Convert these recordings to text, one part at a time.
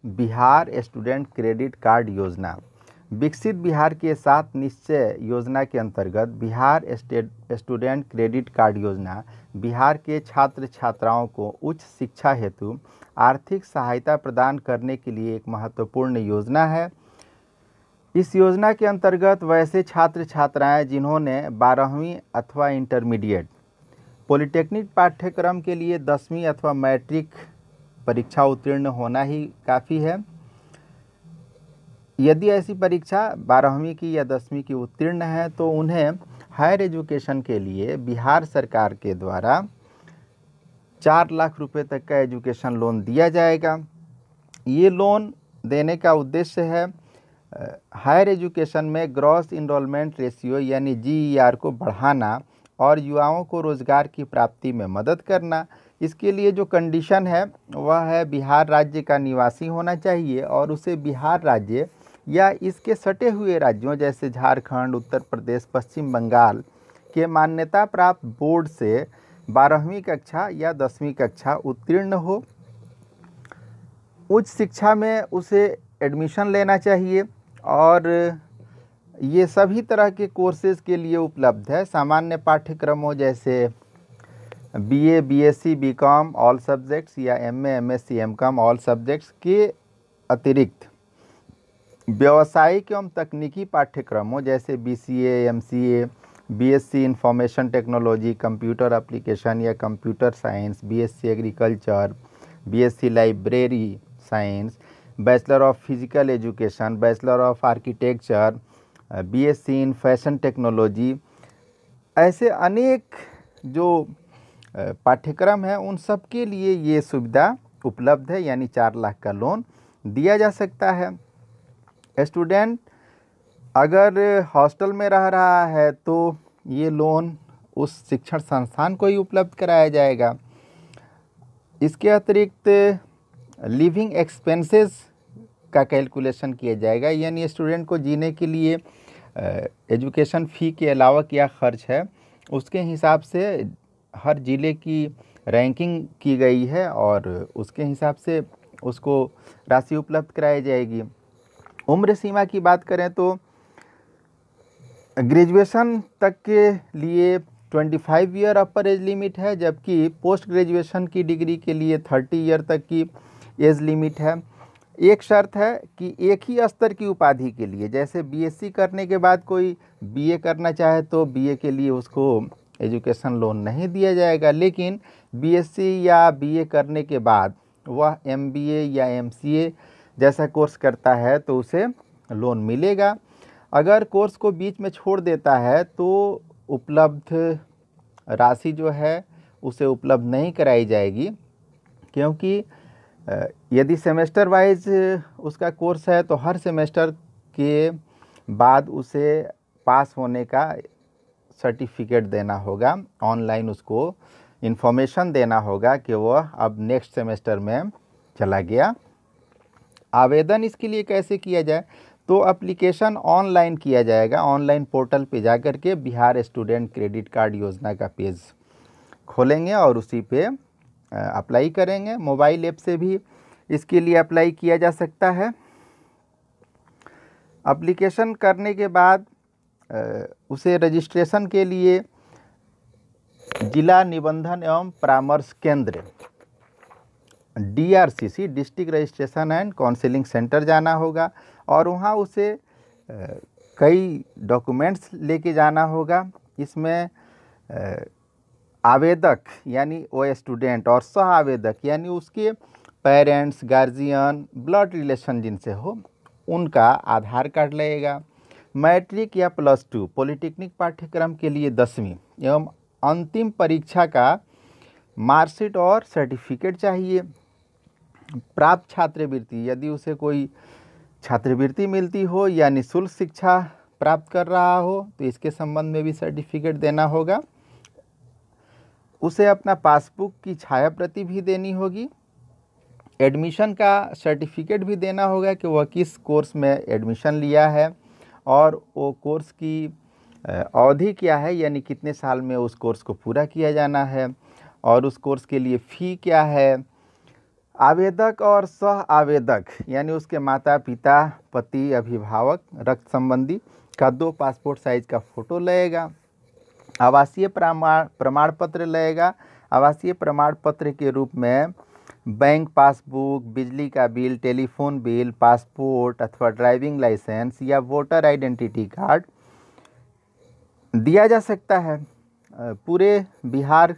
Bihar student credit card योजना। विकसित बिहार के साथ निश्चय योजना के अंतर्गत बिहार स्टूडेंट क्रेडिट कार्ड योजना बिहार के छात्र छात्राओं को उच्च शिक्षा हेतु आर्थिक सहायता प्रदान करने के लिए एक महत्वपूर्ण योजना है। इस योजना के अंतर्गत वैसे छात्र छात्राएं जिन्होंने 12वीं अथवा इंटरमीडिएट पॉलिटेक्निक पाठ्यक्रम के लिए 10वीं अथवा मैट्रिक परीक्षा उत्तीर्ण होना ही काफ़ी है। यदि ऐसी परीक्षा 12वीं की या 10वीं की उत्तीर्ण है तो उन्हें हायर एजुकेशन के लिए बिहार सरकार के द्वारा 4 लाख रुपए तक का एजुकेशन लोन दिया जाएगा। ये लोन देने का उद्देश्य है हायर एजुकेशन में ग्रॉस इनरोलमेंट रेशियो यानी GER को बढ़ाना और युवाओं को रोजगार की प्राप्ति में मदद करना। इसके लिए जो कंडीशन है वह है बिहार राज्य का निवासी होना चाहिए और उसे बिहार राज्य या इसके सटे हुए राज्यों जैसे झारखंड, उत्तर प्रदेश, पश्चिम बंगाल के मान्यता प्राप्त बोर्ड से 12वीं कक्षा या 10वीं कक्षा उत्तीर्ण हो। उच्च शिक्षा में उसे एडमिशन लेना चाहिए और ये सभी तरह के कोर्सेज के लिए उपलब्ध है। सामान्य पाठ्यक्रमों जैसे BA, BSc, BCom all subjects या MA, MSc, MCom all subjects के अतिरिक्त व्यावसायिक एवं तकनीकी पाठ्यक्रमों जैसे BCA, MCA, BSc information technology, computer application या computer science, BSc agriculture, BSc library science, bachelor of physical education, bachelor of architecture, BSc in fashion technology, ऐसे अनेक जो पाठ्यक्रम हैं उन सब के लिए ये सुविधा उपलब्ध है, यानी 4 लाख का लोन दिया जा सकता है। स्टूडेंट अगर हॉस्टल में रह रहा है तो ये लोन उस शिक्षण संस्थान को ही उपलब्ध कराया जाएगा। इसके अतिरिक्त लिविंग एक्सपेंसेस का कैलकुलेशन किया जाएगा, यानी स्टूडेंट को जीने के लिए एजुकेशन फ़ी के अलावा क्या खर्च है उसके हिसाब से हर ज़िले की रैंकिंग की गई है और उसके हिसाब से उसको राशि उपलब्ध कराई जाएगी। उम्र सीमा की बात करें तो ग्रेजुएशन तक के लिए 25 ईयर अपर एज लिमिट है, जबकि पोस्ट ग्रेजुएशन की डिग्री के लिए 30 ईयर तक की एज लिमिट है। एक शर्त है कि एक ही स्तर की उपाधि के लिए, जैसे BSc करने के बाद कोई BA करना चाहे तो BA के लिए उसको एजुकेशन लोन नहीं दिया जाएगा, लेकिन BSc या BA करने के बाद वह MBA या MCA जैसा कोर्स करता है तो उसे लोन मिलेगा। अगर कोर्स को बीच में छोड़ देता है तो उपलब्ध राशि जो है उसे उपलब्ध नहीं कराई जाएगी, क्योंकि यदि सेमेस्टर वाइज उसका कोर्स है तो हर सेमेस्टर के बाद उसे पास होने का सर्टिफिकेट देना होगा, ऑनलाइन उसको इन्फॉर्मेशन देना होगा कि वह अब नेक्स्ट सेमेस्टर में चला गया। आवेदन इसके लिए कैसे किया जाए तो एप्लीकेशन ऑनलाइन किया जाएगा। ऑनलाइन पोर्टल पे जाकर के बिहार स्टूडेंट क्रेडिट कार्ड योजना का पेज खोलेंगे और उसी पे अप्लाई करेंगे। मोबाइल ऐप से भी इसके लिए अप्लाई किया जा सकता है। एप्लीकेशन करने के बाद उसे रजिस्ट्रेशन के लिए जिला निबंधन एवं परामर्श केंद्र DRCC district registration and counselling centre जाना होगा और वहाँ उसे कई डॉक्यूमेंट्स लेके जाना होगा। इसमें आवेदक यानी वो स्टूडेंट और सह आवेदक यानी उसके पेरेंट्स, गार्जियन, ब्लड रिलेशन जिनसे हो उनका आधार कार्ड लगेगा। मैट्रिक या +2 पॉलिटेक्निक पाठ्यक्रम के लिए 10वीं एवं अंतिम परीक्षा का मार्कशीट और सर्टिफिकेट चाहिए। प्राप्त छात्रवृत्ति, यदि उसे कोई छात्रवृत्ति मिलती हो या निःशुल्क शिक्षा प्राप्त कर रहा हो तो इसके संबंध में भी सर्टिफिकेट देना होगा। उसे अपना पासबुक की छाया प्रति भी देनी होगी। एडमिशन का सर्टिफिकेट भी देना होगा कि वह किस कोर्स में एडमिशन लिया है और वो कोर्स की अवधि क्या है, यानी कितने साल में उस कोर्स को पूरा किया जाना है और उस कोर्स के लिए फ़ी क्या है। आवेदक और सह आवेदक यानी उसके माता पिता, पति, अभिभावक, रक्त संबंधी का 2 पासपोर्ट साइज का फोटो लगेगा। आवासीय प्रमाण पत्र लगेगा। आवासीय प्रमाण पत्र के रूप में बैंक पासबुक, बिजली का बिल, टेलीफोन बिल, पासपोर्ट अथवा ड्राइविंग लाइसेंस या वोटर आइडेंटिटी कार्ड दिया जा सकता है। पूरे बिहार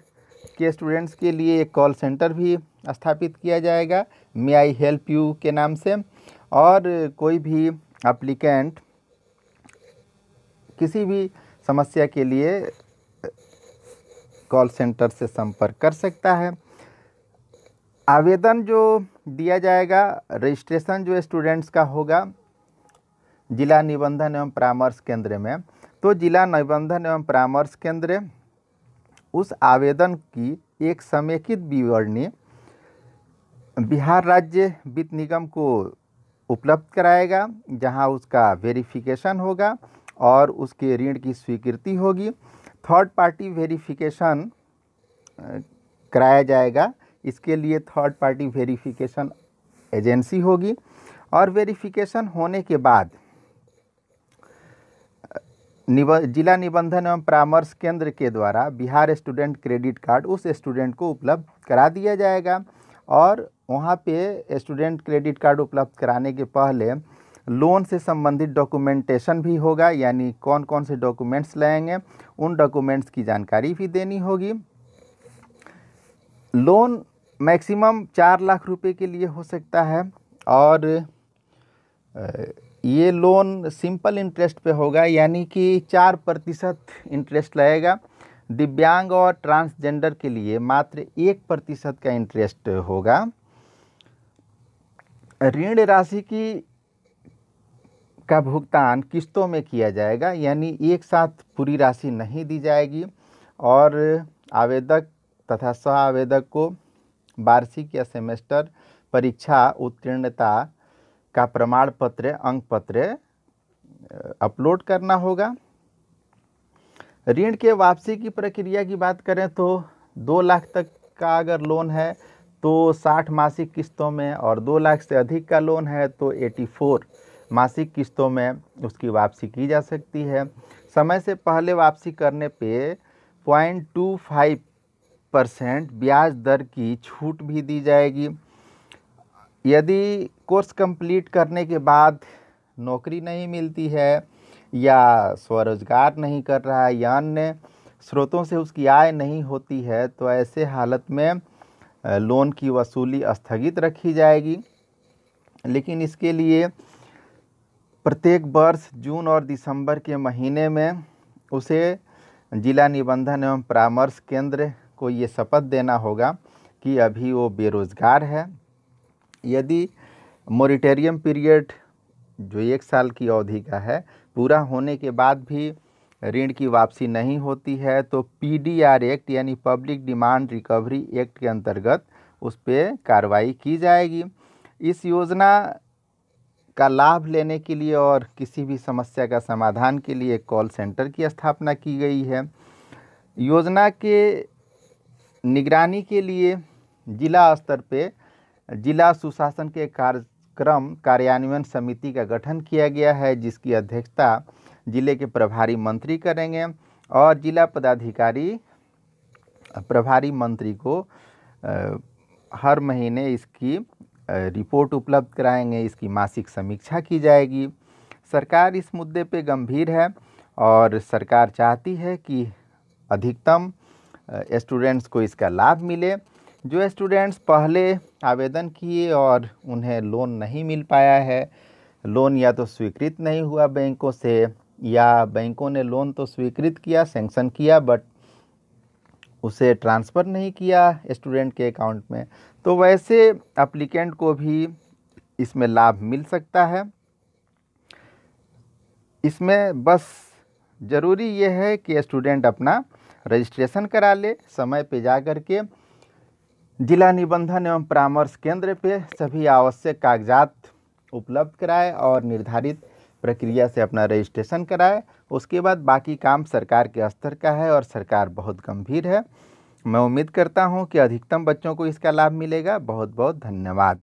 के स्टूडेंट्स के लिए एक कॉल सेंटर भी स्थापित किया जाएगा, मे आई हेल्प यू के नाम से, और कोई भी एप्लीकेंट किसी भी समस्या के लिए कॉल सेंटर से संपर्क कर सकता है। आवेदन जो दिया जाएगा, रजिस्ट्रेशन जो स्टूडेंट्स का होगा जिला निबंधन एवं परामर्श केंद्र में, तो जिला निबंधन एवं परामर्श केंद्र उस आवेदन की एक समेकित विवरणी बिहार राज्य वित्त निगम को उपलब्ध कराएगा, जहां उसका वेरिफिकेशन होगा और उसके ऋण की स्वीकृति होगी। थर्ड पार्टी वेरिफिकेशन कराया जाएगा। इसके लिए थर्ड पार्टी वेरिफिकेशन एजेंसी होगी और वेरिफिकेशन होने के बाद जिला निबंधन एवं परामर्श केंद्र के द्वारा बिहार स्टूडेंट क्रेडिट कार्ड उस स्टूडेंट को उपलब्ध करा दिया जाएगा। और वहाँ पे स्टूडेंट क्रेडिट कार्ड उपलब्ध कराने के पहले लोन से संबंधित डॉक्यूमेंटेशन भी होगा, यानी कौन कौन से डॉक्यूमेंट्स लगेंगे, उन डॉक्यूमेंट्स की जानकारी भी देनी होगी। लोन मैक्सिमम 4 लाख रुपए के लिए हो सकता है और ये लोन सिंपल इंटरेस्ट पे होगा, यानी कि 4% इंटरेस्ट लगेगा। दिव्यांग और ट्रांसजेंडर के लिए मात्र 1% का इंटरेस्ट होगा। ऋण राशि का भुगतान किस्तों में किया जाएगा, यानी एक साथ पूरी राशि नहीं दी जाएगी। और आवेदक तथा सह आवेदक को वार्षिक या सेमेस्टर परीक्षा उत्तीर्णता का प्रमाण पत्र, अंक पत्र अपलोड करना होगा। ऋण के वापसी की प्रक्रिया की बात करें तो 2 लाख तक का अगर लोन है तो 60 मासिक किस्तों में, और 2 लाख से अधिक का लोन है तो 84 मासिक किस्तों में उसकी वापसी की जा सकती है। समय से पहले वापसी करने पे 0.25% ब्याज दर की छूट भी दी जाएगी। यदि कोर्स कंप्लीट करने के बाद नौकरी नहीं मिलती है या स्वरोजगार नहीं कर रहा है या अन्य स्रोतों से उसकी आय नहीं होती है, तो ऐसे हालत में लोन की वसूली स्थगित रखी जाएगी। लेकिन इसके लिए प्रत्येक वर्ष जून और दिसंबर के महीने में उसे जिला निबंधन एवं परामर्श केंद्र को ये शपथ देना होगा कि अभी वो बेरोजगार है। यदि मोरिटेरियम पीरियड जो 1 साल की अवधि का है पूरा होने के बाद भी ऋण की वापसी नहीं होती है तो PDR एक्ट यानी पब्लिक डिमांड रिकवरी एक्ट के अंतर्गत उस पर कार्रवाई की जाएगी। इस योजना का लाभ लेने के लिए और किसी भी समस्या का समाधान के लिए एक कॉल सेंटर की स्थापना की गई है। योजना के निगरानी के लिए जिला स्तर पे जिला सुशासन के कार्यक्रम कार्यान्वयन समिति का गठन किया गया है, जिसकी अध्यक्षता जिले के प्रभारी मंत्री करेंगे और जिला पदाधिकारी प्रभारी मंत्री को हर महीने इसकी रिपोर्ट उपलब्ध कराएंगे। इसकी मासिक समीक्षा की जाएगी। सरकार इस मुद्दे पे गंभीर है और सरकार चाहती है कि अधिकतम स्टूडेंट्स को इसका लाभ मिले। जो स्टूडेंट्स पहले आवेदन किए और उन्हें लोन नहीं मिल पाया है, लोन या तो स्वीकृत नहीं हुआ बैंकों से या बैंकों ने लोन तो स्वीकृत किया, सैंक्शन किया, बट उसे ट्रांसफ़र नहीं किया स्टूडेंट के अकाउंट में, तो वैसे एप्लीकेंट को भी इसमें लाभ मिल सकता है। इसमें बस ज़रूरी ये है कि स्टूडेंट अपना रजिस्ट्रेशन करा ले, समय पे जा कर के जिला निबंधन एवं परामर्श केंद्र पे सभी आवश्यक कागजात उपलब्ध कराए और निर्धारित प्रक्रिया से अपना रजिस्ट्रेशन कराए। उसके बाद बाकी काम सरकार के स्तर का है और सरकार बहुत गंभीर है मैं उम्मीद करता हूं कि अधिकतम बच्चों को इसका लाभ मिलेगा। बहुत बहुत धन्यवाद।